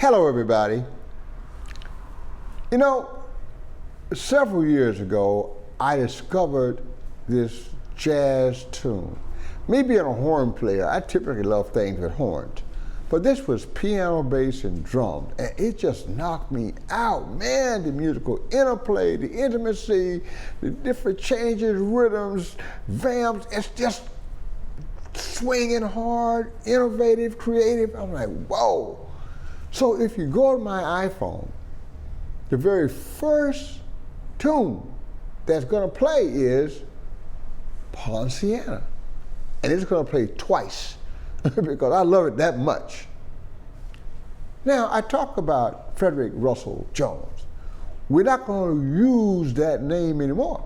Hello, everybody. You know, several years ago, I discovered this jazz tune. Me being a horn player, I typically love things with horns. But this was piano, bass, and drums, and it just knocked me out. Man, the musical interplay, the intimacy, the different changes, rhythms, vamps, it's just swinging hard, innovative, creative. I'm like, whoa. So if you go to my iPhone, the very first tune that's gonna play is Poinciana. And it's gonna play twice because I love it that much. Now, I talk about Frederick Russell Jones. We're not gonna use that name anymore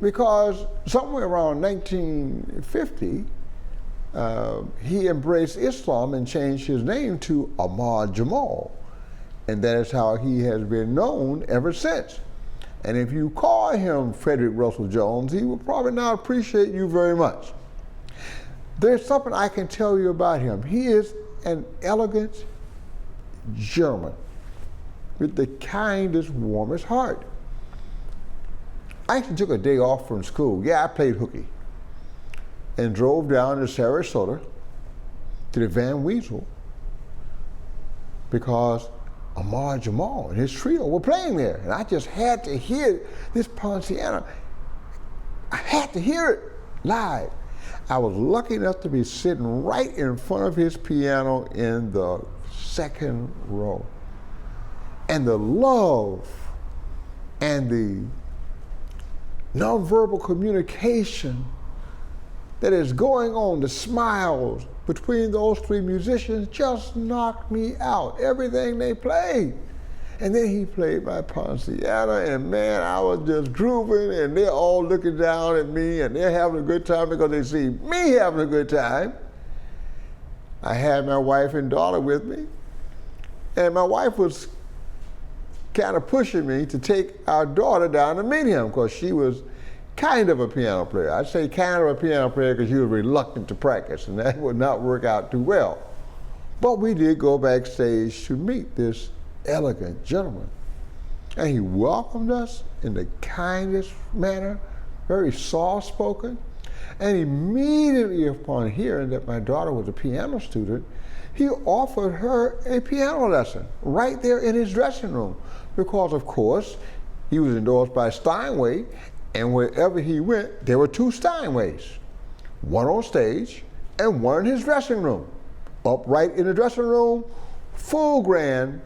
because somewhere around 1950, he embraced Islam and changed his name to Ahmad Jamal. And that is how he has been known ever since. And if you call him Frederick Russell Jones, he will probably not appreciate you very much. There's something I can tell you about him. He is an elegant gentleman with the kindest, warmest heart. I actually took a day off from school. Yeah, I played hooky. And drove down to Sarasota to the Van Weasel because Ahmad Jamal and his trio were playing there. And I just had to hear this Poinciana. I had to hear it live. I was lucky enough to be sitting right in front of his piano in the second row. And the love and the nonverbal communication that is going on, the smiles between those three musicians just knocked me out. Everything they played. And then he played my Poinciana, and man, I was just grooving, and they're all looking down at me, and they're having a good time because they see me having a good time. I had my wife and daughter with me, and my wife was kind of pushing me to take our daughter down to meet him because she was kind of a piano player. I'd say kind of a piano player because she was reluctant to practice, and that would not work out too well. But we did go backstage to meet this elegant gentleman. And he welcomed us in the kindest manner, very soft-spoken. And immediately upon hearing that my daughter was a piano student, he offered her a piano lesson right there in his dressing room. Because, of course, he was endorsed by Steinway, and wherever he went, there were two Steinways, one on stage and one in his dressing room. Upright in the dressing room, full grand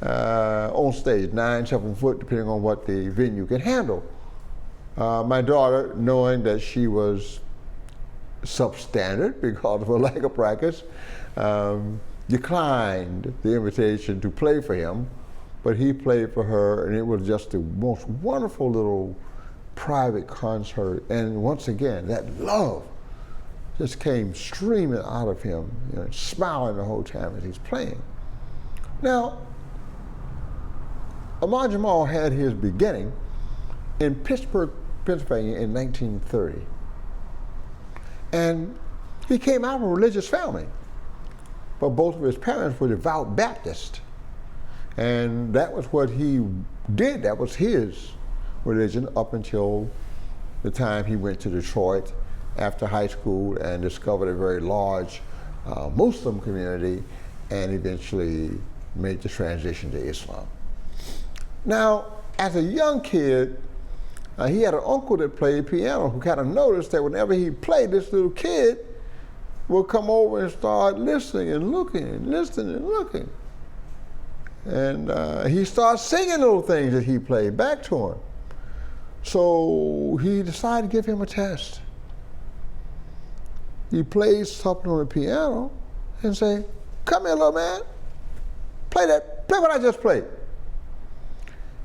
on stage, 9-7 foot, depending on what the venue can handle. My daughter, knowing that she was substandard because of her lack of practice, declined the invitation to play for him, but he played for her, and it was just the most wonderful little private concert. And once again, that love just came streaming out of him, you know, smiling the whole time as he's playing. Now, Ahmad Jamal had his beginning in Pittsburgh, Pennsylvania in 1930. And he came out of a religious family, but both of his parents were devout Baptists. And that was what he did, that was his religion up until the time he went to Detroit after high school and discovered a very large Muslim community and eventually made the transition to Islam. Now, as a young kid, he had an uncle that played piano who kind of noticed that whenever he played, this little kid would come over and start listening and looking and listening and looking. And he started singing little things that he played back to him. So he decided to give him a test. He played something on the piano and say, "Come here, little man, play what I just played."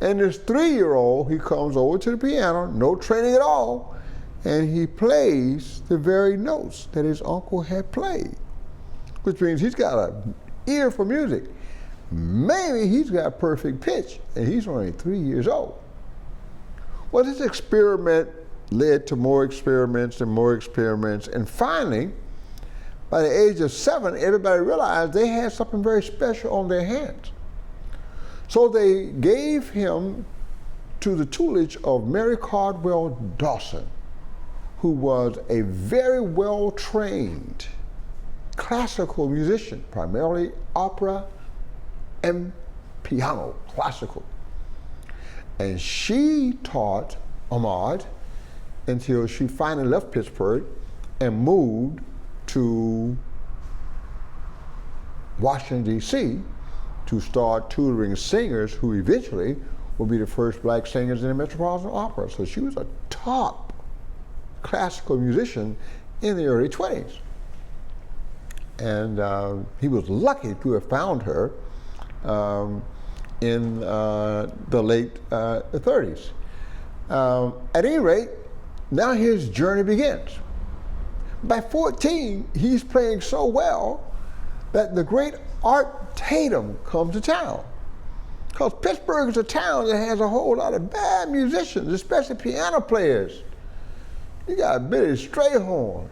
And this 3-year-old, he comes over to the piano, no training at all, and he plays the very notes that his uncle had played, which means he's got an ear for music. Maybe he's got perfect pitch, and he's only 3 years old. Well, this experiment led to more experiments and more experiments, and finally, By the age of 7, everybody realized they had something very special on their hands. So they gave him to the tutelage of Mary Cardwell Dawson, who was a very well-trained classical musician, primarily opera and piano, classical. And she taught Ahmad until she finally left Pittsburgh and moved to Washington, D.C. to start tutoring singers who eventually would be the first black singers in the Metropolitan Opera. So she was a top classical musician in the early 20s. And he was lucky to have found her in the late 30s. At any rate, now his journey begins. By 14, he's playing so well that the great Art Tatum comes to town. Because Pittsburgh is a town that has a whole lot of bad musicians, especially piano players. You got Billy Strayhorn.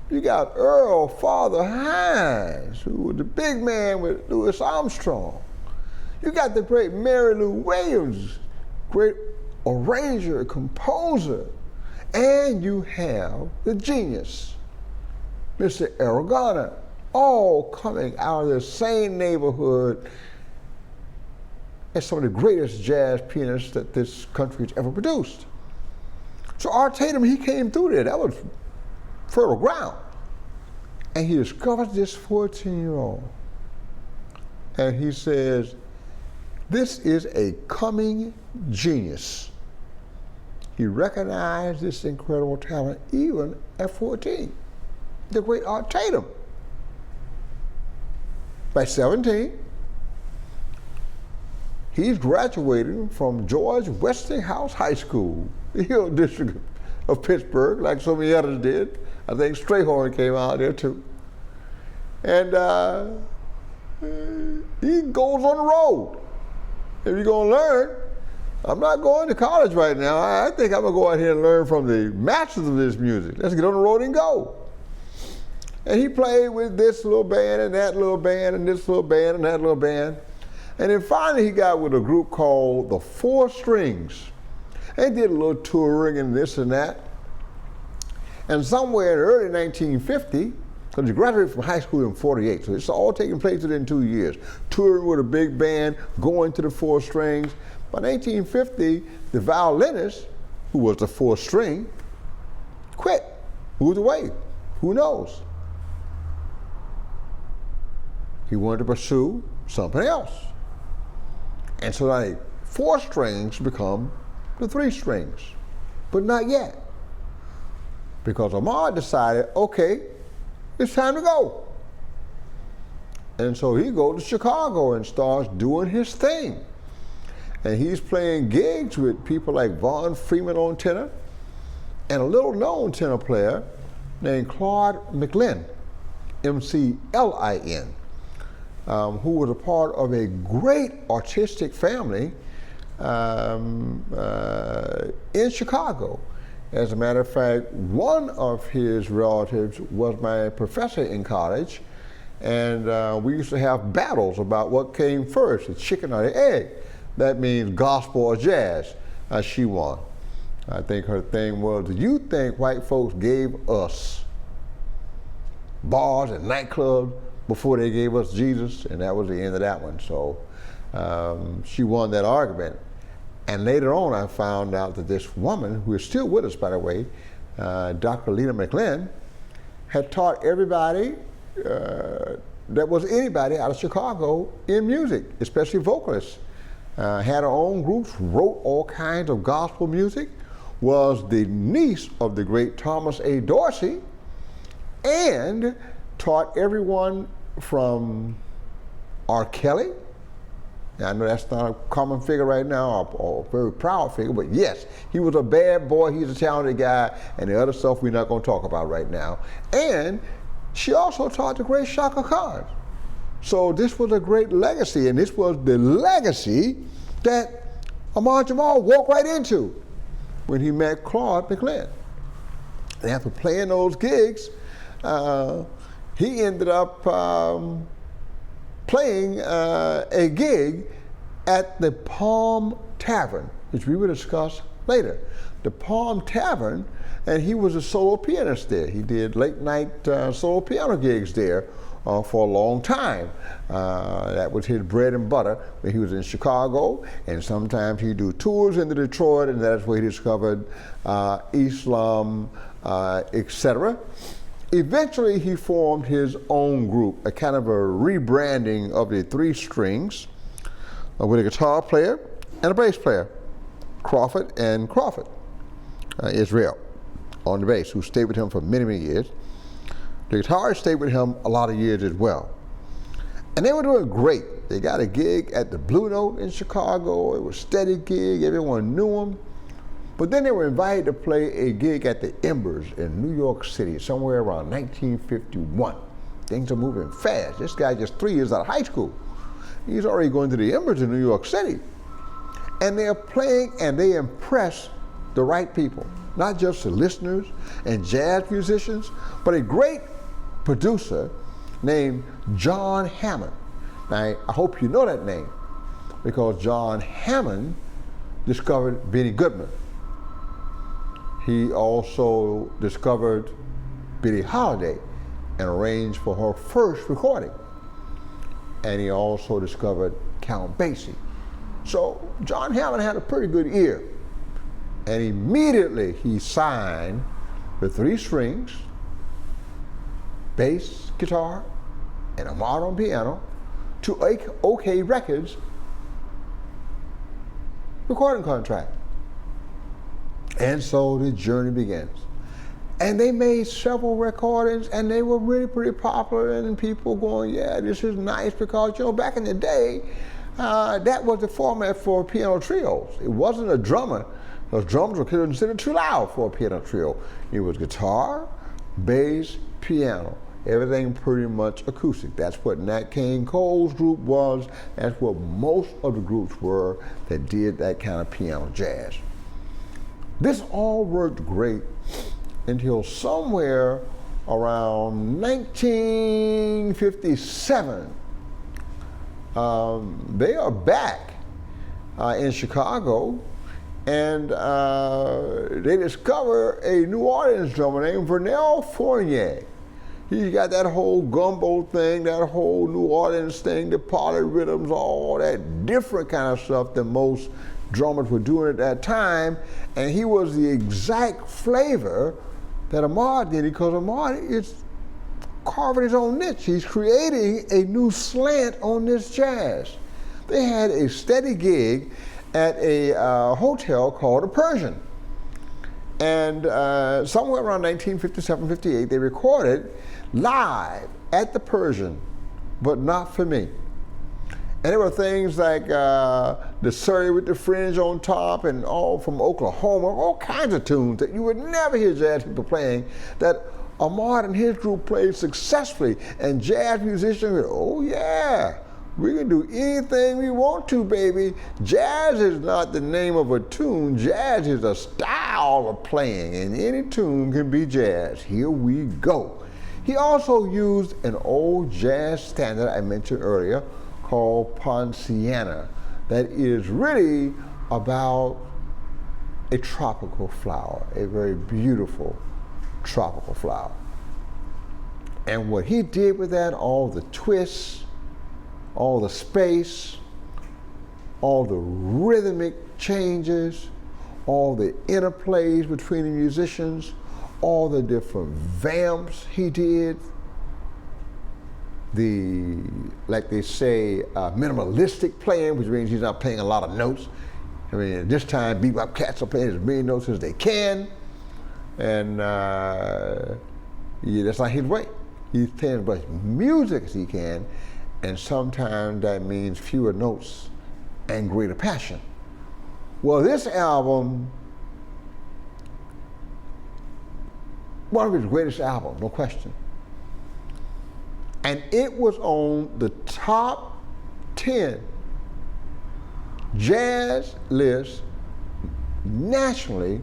You got Earl Father Hines, who was the big man with Louis Armstrong. You got the great Mary Lou Williams, great arranger, composer. And you have the genius, Mr. Errol Garner, all coming out of the same neighborhood as some of the greatest jazz pianists that this country has ever produced. So Art Tatum, he came through there. That was fertile ground. And he discovers this 14-year-old. And he says, this is a coming genius. He recognized this incredible talent even at 14. The great Art Tatum. By 17, he's graduating from George Westinghouse High School, the Hill District of Pittsburgh, like so many others did. I think Strayhorn came out there too. And he goes on the road. If you're gonna learn, I'm not going to college right now. I think I'm gonna go out here and learn from the masters of this music. Let's get on the road and go. And he played with this little band and that little band and this little band and that little band. And then finally he got with a group called the Four Strings. They did a little touring and this and that. And somewhere in early 1950, because he graduated from high school in 48, so it's all taking place within 2 years. Touring with a big band, going to the Four Strings. By 1950, the violinist, who was the fourth string, quit, moved away. Who knows? He wanted to pursue something else. And so now the four strings become the three strings, but not yet. Because Ahmad decided, okay, it's time to go. And so he goes to Chicago and starts doing his thing. And he's playing gigs with people like Vaughn Freeman on tenor and a little known tenor player named Claude McLin, M-C-L-I-N, who was a part of a great artistic family in Chicago. As a matter of fact, one of his relatives was my professor in college, and we used to have battles about what came first, the chicken or the egg. That means gospel or jazz. She won. I think her thing was, do you think white folks gave us bars and nightclubs before they gave us Jesus? And that was the end of that one. So she won that argument. And later on, I found out that this woman, who is still with us, by the way, Dr. Lena McLin, had taught everybody that was anybody out of Chicago in music, especially vocalists. Had her own groups, wrote all kinds of gospel music, was the niece of the great Thomas A. Dorsey, and taught everyone from R. Kelly. Now, I know that's not a common figure right now, or a very proud figure, but yes, he was a bad boy, he's a talented guy, and the other stuff we're not going to talk about right now. And she also taught the great Shaka Khan. So this was a great legacy, and this was the legacy that Ahmad Jamal walked right into when he met Claude McLin. And after playing those gigs, he ended up playing a gig at the Palm Tavern, which we will discuss later. The Palm Tavern, and he was a solo pianist there. He did late night solo piano gigs there for a long time. That was his bread and butter when he was in Chicago, and sometimes he'd do tours into Detroit, and that's where he discovered Islam, etc. Eventually he formed his own group, a kind of a rebranding of the three strings, with a guitar player and a bass player, Crawford and Crawford, Israel, on the bass, who stayed with him for many, many years. The guitarist stayed with him a lot of years as well. And they were doing great. They got a gig at the Blue Note in Chicago. It was a steady gig. Everyone knew them. But then they were invited to play a gig at the Embers in New York City, somewhere around 1951. Things are moving fast. This guy just 3 years out of high school. He's already going to the Embers in New York City. And they're playing, and they impress the right people, not just the listeners and jazz musicians, but a great producer named John Hammond. Now, I hope you know that name, because John Hammond discovered Benny Goodman. He also discovered Billie Holiday and arranged for her first recording. And he also discovered Count Basie. So John Hammond had a pretty good ear. And immediately he signed the three strings, bass, guitar, and Ahmad on piano to OK Records recording contract. And so the journey begins. And they made several recordings, and they were really pretty popular, and people going, yeah, this is nice, because, you know, back in the day, that was the format for piano trios. It wasn't a drummer. Those drums were considered too loud for a piano trio. It was guitar, bass, piano, everything pretty much acoustic. That's what Nat King Cole's group was. That's what most of the groups were that did that kind of piano jazz. This all worked great until somewhere around 1957. They are back in Chicago, and they discover a New Orleans drummer named Vernell Fournier. He got that whole gumbo thing, that whole New Orleans thing, the polyrhythms, all that different kind of stuff than most drummers were doing at that time, and he was the exact flavor that Ahmad did, because Ahmad is carving his own niche. He's creating a new slant on this jazz. They had a steady gig at a hotel called the Persian, and somewhere around 1957-58, they recorded live at the Persian, but not for me. And there were things like the Surrey with the Fringe on top, and all from Oklahoma, all kinds of tunes that you would never hear jazz people playing, that Ahmad and his group played successfully. And jazz musicians would, oh yeah, we can do anything we want to, baby. Jazz is not the name of a tune. Jazz is a style of playing, and any tune can be jazz. Here we go. He also used an old jazz standard I mentioned earlier, called Poinciana, that is really about a tropical flower, a very beautiful tropical flower. And what he did with that, all the twists, all the space, all the rhythmic changes, all the interplays between the musicians, all the different vamps he did, the, like they say, minimalistic playing, which means he's not playing a lot of notes. I mean, at this time, bebop cats are playing as many notes as they can, and yeah, that's not his way. He's playing as much music as he can, and sometimes that means fewer notes and greater passion. Well, this album, one of his greatest albums, no question. And it was on the top 10 jazz list nationally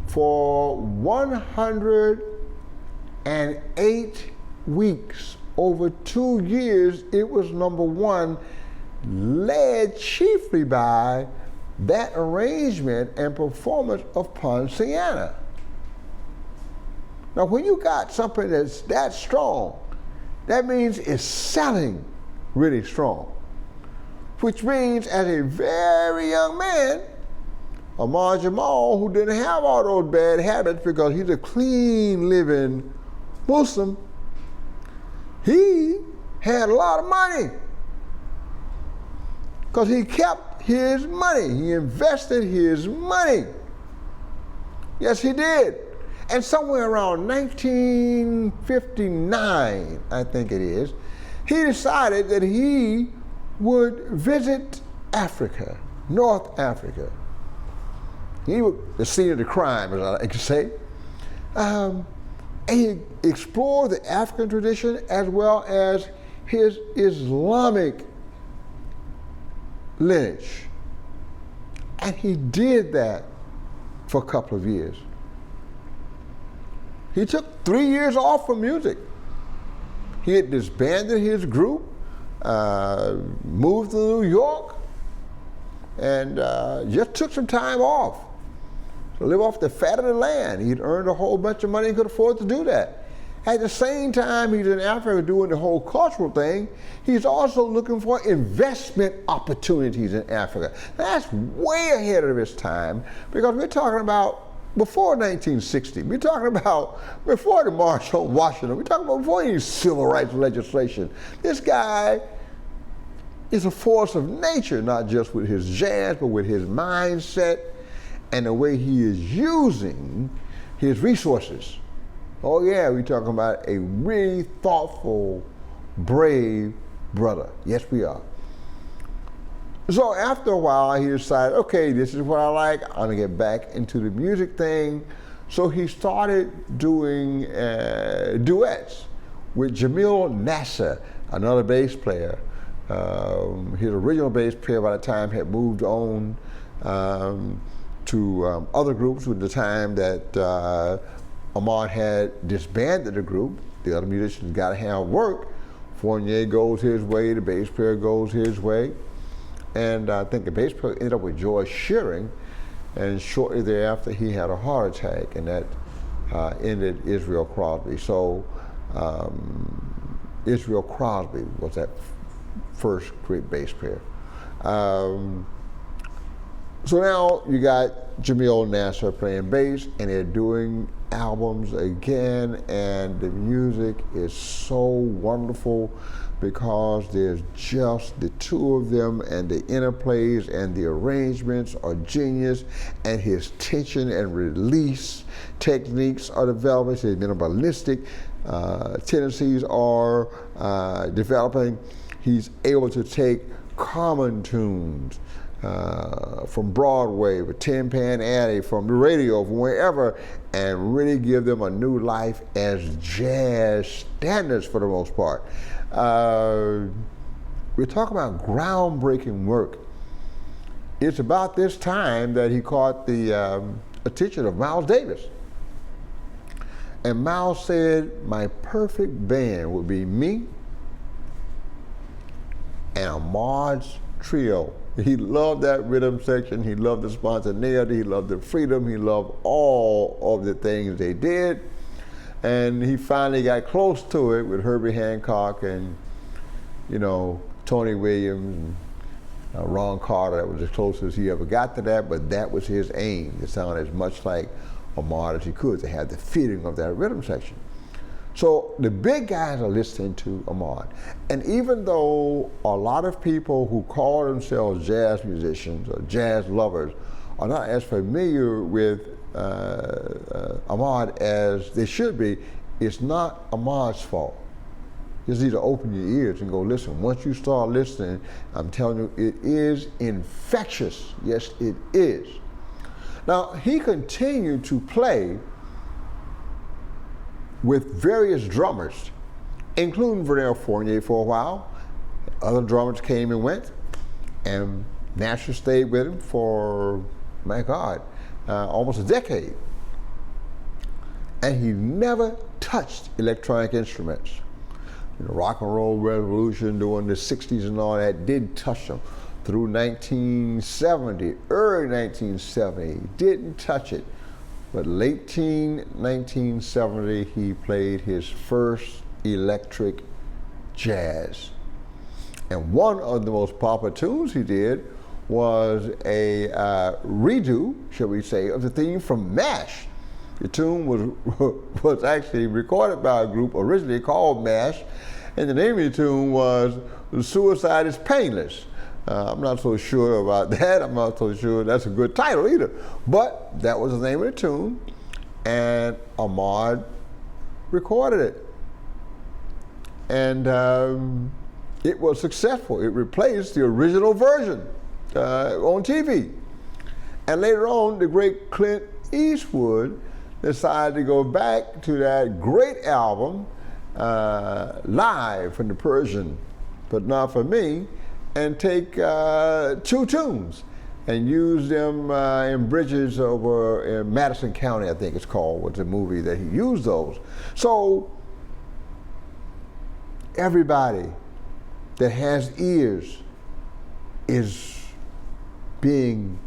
for 100 and 8 weeks. Over 2 years, it was #1, led chiefly by that arrangement and performance of Ponciana. Now, when you got something that's that strong, that means it's selling really strong. Which means, as a very young man, Ahmad Jamal, who didn't have all those bad habits because he's a clean living Muslim, he had a lot of money because he kept his money. He invested his money. Yes, he did. And somewhere around 1959, I think it is, he decided that he would visit Africa, North Africa. He was the scene of the crime, as I like to say. And he explored the African tradition as well as his Islamic lineage. And he did that for a couple of years. He took 3 years off from music. He had disbanded his group, moved to New York, and just took some time off to live off the fat of the land. He'd earned a whole bunch of money and could afford to do that. At the same time he's in Africa doing the whole cultural thing, he's also looking for investment opportunities in Africa. That's way ahead of his time because we're talking about before 1960. We're talking about before the March on Washington. We're talking about before any civil rights legislation. This guy is a force of nature, not just with his jazz, but with his mindset and the way he is using his resources. Oh yeah, we're talking about a really thoughtful, brave brother. Yes, we are. So after a while, he decided, okay, this is what I like. I'm gonna get back into the music thing. So he started doing duets with Jamal Nasser, another bass player. His original bass player by the time had moved on to other groups with the time that Ahmad had disbanded the group. The other musicians got to have work. Fournier goes his way, the bass player goes his way. And I think the bass player ended up with George Shearing, and shortly thereafter he had a heart attack, and that ended Israel Crosby. So Israel Crosby was that first great bass player. So now you got Jamal Nasser playing bass, and they're doing albums again, and the music is so wonderful because there's just the two of them, and the interplays and the arrangements are genius, and his tension and release techniques are developing, his minimalistic tendencies are developing. He's able to take common tunes from Broadway, with Tin Pan Alley, from the radio, from wherever, and really give them a new life as jazz standards for the most part. We're talking about groundbreaking work. It's about this time that he caught the attention of Miles Davis. And Miles said, my perfect band would be me and Ahmad's trio. He loved that rhythm section, he loved the spontaneity, he loved the freedom, he loved all of the things they did. And he finally got close to it with Herbie Hancock and, you know, Tony Williams and Ron Carter. That was as close as he ever got to that, but that was his aim, to sound as much like Ahmad as he could, to have the feeling of that rhythm section. So the big guys are listening to Ahmad. And even though a lot of people who call themselves jazz musicians or jazz lovers are not as familiar with Ahmad as they should be, it's not Ahmad's fault. You just need to open your ears and go listen. Once you start listening, I'm telling you, it is infectious. Yes, it is. Now, he continued to play with various drummers, including Vernell Fournier for a while. Other drummers came and went, and Nasser stayed with him for, my God, almost a decade. And he never touched electronic instruments. The rock and roll revolution during the 60s and all that didn't touch him. Through 1970, early 1970, didn't touch it. But late 1970, he played his first electric jazz. And one of the most popular tunes he did was a redo, shall we say, of the theme from MASH. The tune was actually recorded by a group originally called MASH, and the name of the tune was Suicide is Painless. I'm not so sure about that. I'm not so sure that's a good title either. But that was the name of the tune, and Ahmad recorded it. And it was successful. It replaced the original version on TV. And later on, the great Clint Eastwood decided to go back to that great album, Live from the Persian, But Not For Me, and take two tunes and use them in bridges over in Madison County, I think it's called, was the movie that he used those. So everybody that has ears is being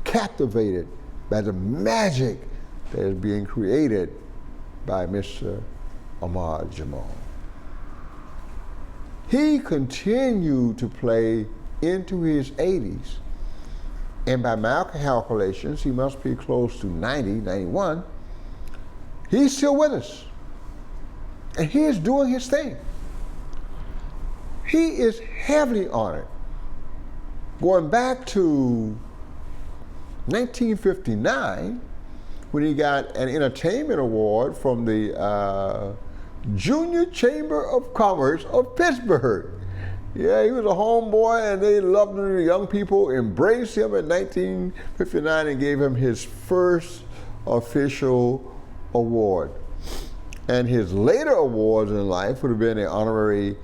captivated by the magic that is being created by Mr. Ahmad Jamal. He continued to play into his 80s, and by my calculations, he must be close to 90, 91. He's still with us, and he is doing his thing. He is heavily honored. Going back to 1959, when he got an entertainment award from the Junior Chamber of Commerce of Pittsburgh. Yeah, he was a homeboy, and they loved him. The young people embraced him in 1959 and gave him his first official award. And his later awards in life would have been an honorary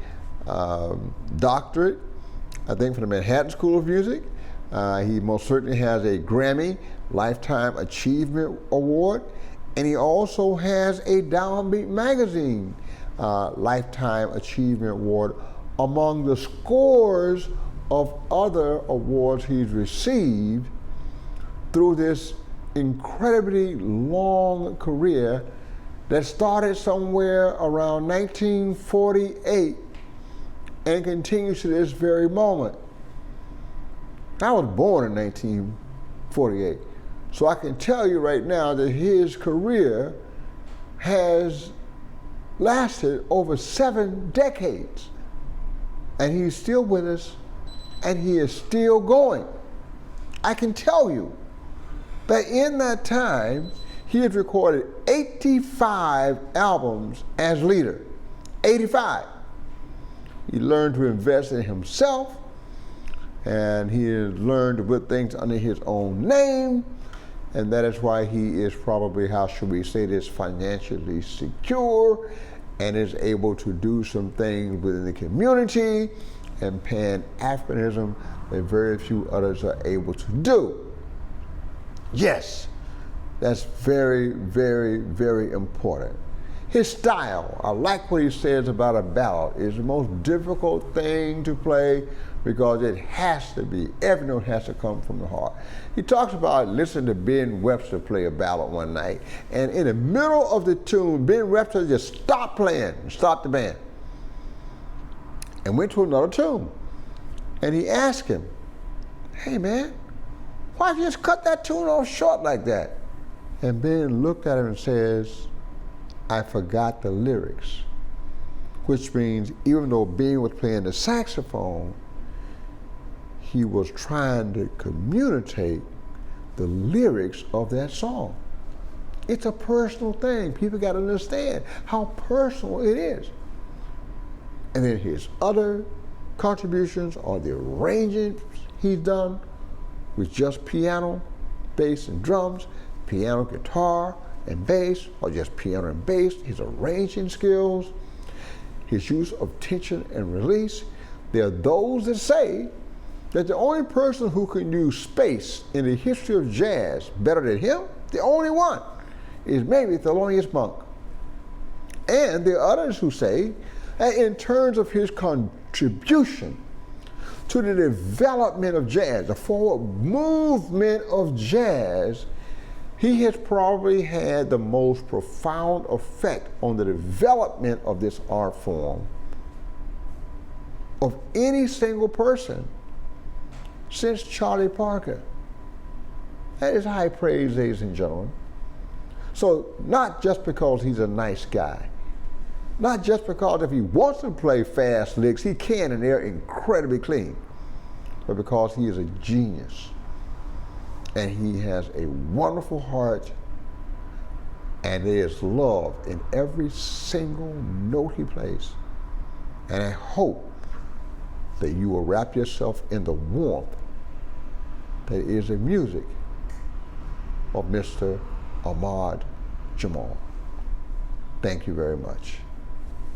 doctorate, I think, from the Manhattan School of Music. He most certainly has a Grammy Lifetime Achievement Award, and he also has a Downbeat Magazine Lifetime Achievement Award, among the scores of other awards he's received through this incredibly long career that started somewhere around 1948 and continues to this very moment. I was born in 1948, so I can tell you right now that his career has lasted over 7 decades, and he's still with us, and he is still going. I can tell you that in that time, he has recorded 85 albums as leader, 85. He learned to invest in himself, and he has learned to put things under his own name, and that is why he is probably, how should we say this, financially secure, and is able to do some things within the community and Pan-Africanism that very few others are able to do. Yes, that's very, very, very important. His style, I like what he says about a ballad, is the most difficult thing to play because it has to be, every note has to come from the heart. He talks about listening to Ben Webster play a ballad one night, and in the middle of the tune, Ben Webster just stopped playing, stopped the band, and went to another tune. And he asked him, "Hey man, why'd you just cut that tune off short like that?" And Ben looked at him and says, "I forgot the lyrics," which means even though Ben was playing the saxophone, he was trying to communicate the lyrics of that song. It's a personal thing. People got to understand how personal it is. And then his other contributions are the arrangements he's done with just piano, bass, and drums, piano, guitar, and bass, or just piano and bass, his arranging skills, his use of tension and release. There are those that say that the only person who can use space in the history of jazz better than him, the only one, is maybe Thelonious Monk. And there are others who say that in terms of his contribution to the development of jazz, the forward movement of jazz, he has probably had the most profound effect on the development of this art form of any single person since Charlie Parker. That is high praise, ladies and gentlemen. So not just because he's a nice guy, not just because if he wants to play fast licks, he can and they're incredibly clean, but because he is a genius and he has a wonderful heart and there is love in every single note he plays. And I hope that you will wrap yourself in the warmth that is the music of Mr. Ahmad Jamal. Thank you very much.